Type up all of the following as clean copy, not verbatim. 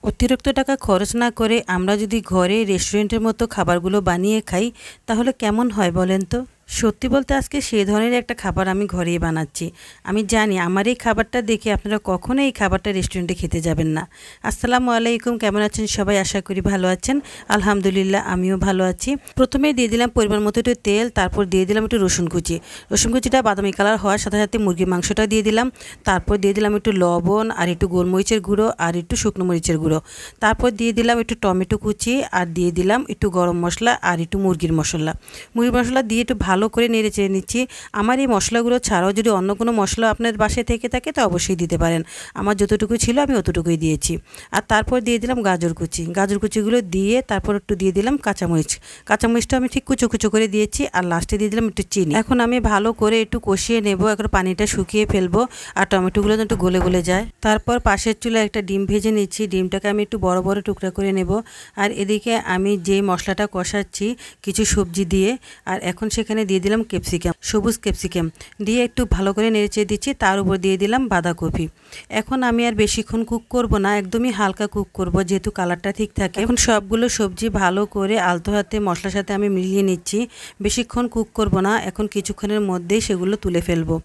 অতিরিক্ত টাকা খরচ না করে আমরা যদি ঘরে রেস্টুরেন্টের মতো খাবারগুলো বানিয়ে খাই তাহলে কেমন হয় বলেন তো। সত্যি বলতে আজকে সেই ধরনের একটা খাবার আমি ঘরেই বানাচ্ছি। আমি জানি আমার এই খাবারটা দেখে আপনারা কখনো এই খাবারটা রেস্টুরেন্টে খেতে যাবেন না। আসসালামু আলাইকুম, কেমন আছেন সবাই? আশা করি ভালো আছেন। আলহামদুলিল্লাহ আমিও ভালো আছি। প্রথমে দিয়ে দিলাম পরিমাণ মতো একটু তেল, তারপর দিয়ে দিলাম একটু রসুন কুচি। রসুন কুচিটা বাদামি কালার হওয়ার সাথে সাথে মুরগির মাংসটা দিয়ে দিলাম। তারপর দিয়ে দিলাম একটু লবণ আর একটু গোলমরিচের গুঁড়ো আর একটু শুকনো মরিচের গুঁড়ো। তারপর দিয়ে দিলাম একটু টমেটো কুচি আর দিয়ে দিলাম একটু গরম মশলা আর একটু মুরগির মশলা। মুরগির মশলা দিয়ে একটু ভালো করে নেড়ে চেড়ে নিচ্ছি। আমার এই মশলাগুলো ছাড়াও যদি অন্য কোনো মশলা আপনার বাসায় থেকে থাকে তো অবশ্যই দিতে পারেন। আমার যতটুকু ছিল আমি অতটুকুই দিয়েছি। আর তারপর দিয়ে দিলাম গাজর কুচি। গাজর কুচিগুলো দিয়ে তারপর একটু দিয়ে দিলাম কাঁচামরিচ। কাঁচামরিচটা আমি ঠিক কুচো কুচো করে দিয়েছি আর লাস্টে দিয়ে দিলাম একটু চিনি। এখন আমি ভালো করে একটু কষিয়ে নেব, এখন পানিটা শুকিয়ে ফেলবো আর টমেটোগুলো একটু গলে গলে যায়। তারপর পাশের চুলায় একটা ডিম ভেজে নিচ্ছি। ডিমটাকে আমি একটু বড় বড় টুকরা করে নেব। আর এদিকে আমি যে মশলাটা কষাচ্ছি কিছু সবজি দিয়ে, আর এখন সেখানে দিয়ে দিলাম ক্যাপসিকাম, সবুজ ক্যাপসিকাম দিয়ে একটু ভালো করে নেড়েচেড়ে দিচ্ছি। তার উপর দিয়ে দিলাম বাঁধাকপি। এখন আমি আর বেশিক্ষণ কুক করব না, একদমই হালকা কুক করব যেহেতু কালারটা ঠিক থাকে। এখন সবগুলো সবজি ভালো করে আলতো হাতে মশলার সাথে আমি মিলিয়ে নিচ্ছি। বেশিক্ষণ কুক করব না, এখন কিছুক্ষণের মধ্যেই সেগুলো তুলে ফেলবো।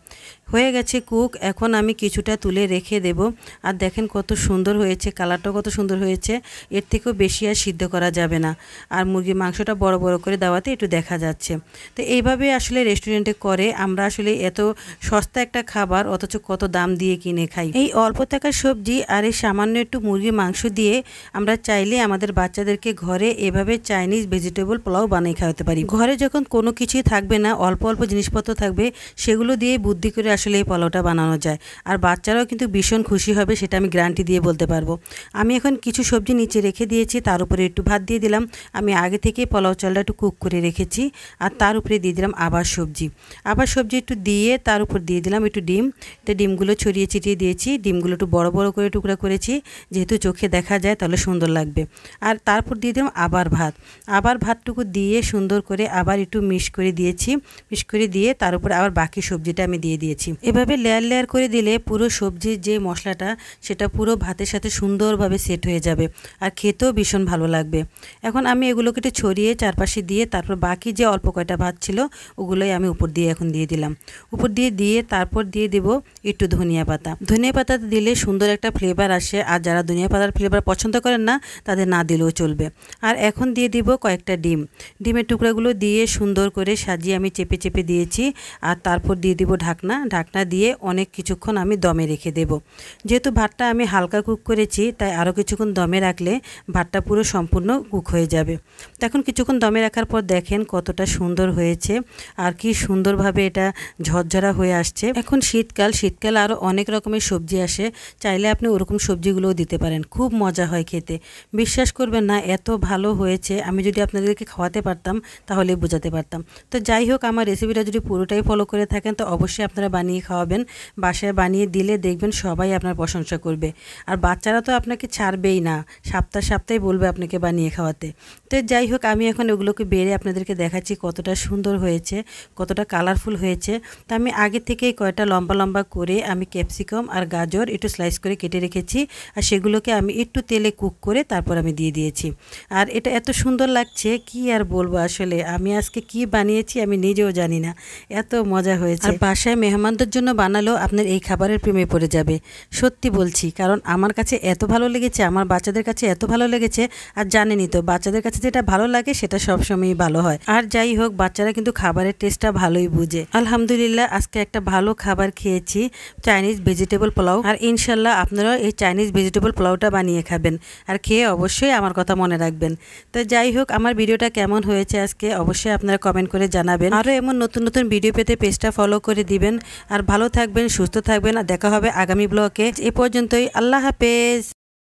হয়ে গেছে কুক, এখন আমি কিছুটা তুলে রেখে দেব। আর দেখেন কত সুন্দর হয়েছে, কালারটাও কত সুন্দর হয়েছে। এর থেকেও বেশি আর সিদ্ধ করা যাবে না। আর মুরগির মাংসটা বড় বড় করে দেওয়াতে একটু দেখা যাচ্ছে। তো এইভাবে আসলে রেস্টুরেন্টে করে আমরা আসলে এত সস্তা একটা খাবার অথচ কত দাম দিয়ে কিনে খাই। এই অল্প টাকার সবজি আর এই সামান্য একটু মুরগির মাংস দিয়ে আমরা চাইলে আমাদের বাচ্চাদেরকে ঘরে এভাবে চাইনিজ ভেজিটেবল পোলাও বানিয়ে খাওয়াতে পারি। ঘরে যখন কোনো কিছুই থাকবে না, অল্প অল্প জিনিসপত্র থাকবে, সেগুলো দিয়ে বুদ্ধি করে আসলে এই পোলাওটা বানানো যায়। আর বাচ্চারাও কিন্তু ভীষণ খুশি হবে, সেটা আমি গ্যারান্টি দিয়ে বলতে পারবো। আমি এখন কিছু সবজি নিচে রেখে দিয়েছি, তার উপরে একটু ভাত দিয়ে দিলাম। আমি আগে থেকে পোলাও চালটা একটু কুক করে রেখেছি। আর তার উপরে দিয়ে দিলাম আবার সবজি একটু দিয়ে তার উপর দিয়ে দিলাম একটু ডিম। তো ডিমগুলো ছড়িয়ে ছিটিয়ে দিয়েছি। ডিমগুলো একটু বড় বড় করে টুকরা করেছি, যেহেতু চোখে দেখা যায় তাহলে সুন্দর লাগবে। আর তারপর দিয়ে দিলাম আবার ভাতটুকু দিয়ে সুন্দর করে আবার একটু মিক্স করে দিয়েছি। মিক্স করে দিয়ে তার উপরে আবার বাকি সবজিটা আমি দিয়ে দিয়েছি। এভাবে লেয়ার লেয়ার করে দিলে পুরো সবজির যে মশলাটা সেটা পুরো ভাতের সাথে সুন্দরভাবে সেট হয়ে যাবে আর খেতেও ভীষণ ভালো লাগবে। এখন আমি এগুলোকে একটু ছড়িয়ে চারপাশে দিয়ে তারপর বাকি যে অল্প কয়টা ভাত ছিল ওগুলোই আমি উপর দিয়ে এখন দিয়ে দিলাম। উপর দিয়ে তারপর দিয়ে দেব একটু ধনিয়া পাতা দিলে সুন্দর একটা ফ্লেভার আসে। আর যারা ধনিয়া পাতার ফ্লেভার পছন্দ করেন না তাদের না দিলেও চলবে। আর এখন দিয়ে দিব কয়েকটা ডিমের টুকরাগুলো দিয়ে সুন্দর করে সাজিয়ে আমি চেপে চেপে দিয়েছি। আর তারপর দিয়ে দিব ঢাকনা দিয়ে অনেক কিছুক্ষণ আমি দমে রেখে দেব। যেহেতু ভাতটা আমি হালকা কুক করেছি তাই আরও কিছুক্ষণ দমে রাখলে ভাতটা পুরো সম্পূর্ণ কুক হয়ে যাবে। তো এখন কিছুক্ষণ দমে রাখার পর দেখেন কতটা সুন্দর হয়েছে আর কি সুন্দরভাবে এটা ঝরঝরা হয়ে আসছে। এখন শীতকাল আরও অনেক রকমের সবজি আসে, চাইলে আপনি ওরকম সবজিগুলোও দিতে পারেন, খুব মজা হয় খেতে। বিশ্বাস করবেন না এত ভালো হয়েছে, আমি যদি আপনাদেরকে খাওয়াতে পারতাম তাহলে বোঝাতে পারতাম। তো যাই হোক, আমার রেসিপিটা যদি পুরোটাই ফলো করে থাকেন তো অবশ্যই আপনারা বানিয়ে খাওয়াবেন। বাসায় বানিয়ে দিলে দেখবেন সবাই আপনার প্রশংসা করবে। আর বাচ্চারা তো আপনাকে ছাড়বেই না, সপ্তাহে বলবে আপনাকে বানিয়ে খাওয়াতে। তো যাই হোক, আমি এখন ওগুলোকে বেড়ে আপনাদেরকে দেখাচ্ছি কতটা সুন্দর হয়েছে, কতটা কালারফুল হয়েছে। তো আমি আগে থেকেই কয়টা লম্বা লম্বা করে আমি ক্যাপসিকাম আর গাজর একটু স্লাইস করে কেটে রেখেছি। আর সেগুলোকে আমি একটু তেলে কুক করে তারপর আমি দিয়ে দিয়েছি। আর এটা এত সুন্দর লাগছে কি আর বলবো, আসলে আমি আজকে কি বানিয়েছি আমি নিজেও জানি না, এত মজা হয়েছে। আর বাসায় মেহমানদের জন্য বানালেও আপনার এই খাবারের প্রেমে পড়ে যাবে, সত্যি বলছি। কারণ আমার কাছে এত ভালো লেগেছে, আমার বাচ্চাদের কাছে এত ভালো লেগেছে। আর জানেনই তো বাচ্চাদের কাছে যেটা ভালো লাগে সেটা সবসময়ই ভালো হয়। আর যাই হোক, বাচ্চারা কিন্তু খাবারের টেস্টটা ভালোই বুঝে। আলহামদুলিল্লাহ আজকে একটা ভালো খাবার খেয়েছি, চাইনিজ ভেজিটেবল পোলাও। আর ইনশাল্লাহ আপনারাও এই চাইনিজ ভেজিটেবল পোলাওটা বানিয়ে খাবেন আর খেয়ে অবশ্যই আমার কথা মনে রাখবেন। তো যাই হোক, আমার ভিডিওটা কেমন হয়েছে আজকে অবশ্যই আপনারা কমেন্ট করে জানাবেন। আরও এমন নতুন নতুন ভিডিও পেতে পেজটা ফলো করে দিবেন। আর ভালো থাকবেন, সুস্থ থাকবেন। আর দেখা হবে আগামী ব্লগে। এ পর্যন্তই, আল্লাহ হাফেজ।